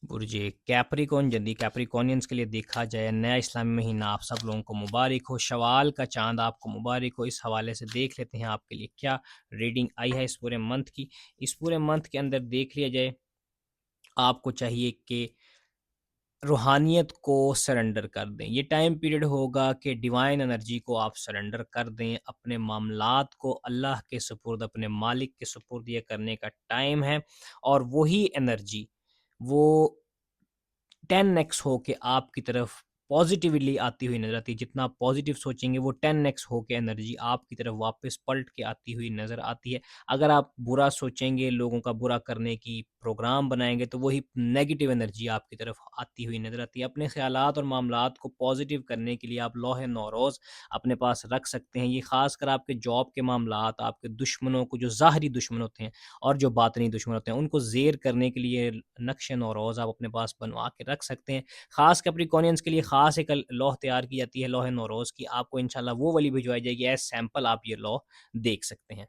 برج Capricorn جدی کیپریکونینس کے لیے دیکھا جائے نیا اسلامی مہینہ آپ سب لوگوں کو مبارک ہو، شوال کا چاند آپ کو مبارک ہو۔ اس حوالے سے دیکھ لیتے ہیں آپ کے لیے کیا ریڈنگ آئی ہے اس پورے منتھ کی۔ اس پورے منتھ کے اندر دیکھ لیا جائے، آپ کو چاہیے کہ روحانیت کو سرنڈر کر دیں۔ یہ ٹائم پیریڈ ہوگا کہ ڈیوائن انرجی کو آپ سرنڈر کر دیں، اپنے معاملات کو اللہ کے سپرد، اپنے مالک کے سپرد یہ کرنے کا ٹائم ہے، اور وہی انرجی وہ 10x ہو کے آپ کی طرف پازیٹیولی آتی ہوئی نظر آتی ہے۔ جتنا پازیٹیو سوچیں گے وہ 10x ہو کے انرجی آپ کی طرف واپس پلٹ کے آتی ہوئی نظر آتی ہے۔ اگر آپ برا سوچیں گے، لوگوں کا برا کرنے کی پروگرام بنائیں گے، تو وہی نیگیٹو انرجی آپ کی طرف آتی ہوئی نظر آتی ہے۔ اپنے خیالات اور معاملات کو پازیٹیو کرنے کے لیے آپ لوح نوروز اپنے پاس رکھ سکتے ہیں۔ یہ خاص کر آپ کے جاب کے معاملات، آپ کے دشمنوں کو، جو ظاہری دشمن ہوتے ہیں اور جو باطنی دشمن ہوتے ہیں، ان کو زیر کرنے کے لیے نقش نوروز آپ اپنے پاس بنوا کے رکھ سکتے ہیں۔ خاص کیپریکونینس کے لیے خاص ایک لوح تیار کی جاتی ہے، لوح نوروز کی، آپ کو انشاءاللہ وہ والی بھجوائی جائے گی، ایز سیمپل آپ یہ لوح دیکھ سکتے ہیں۔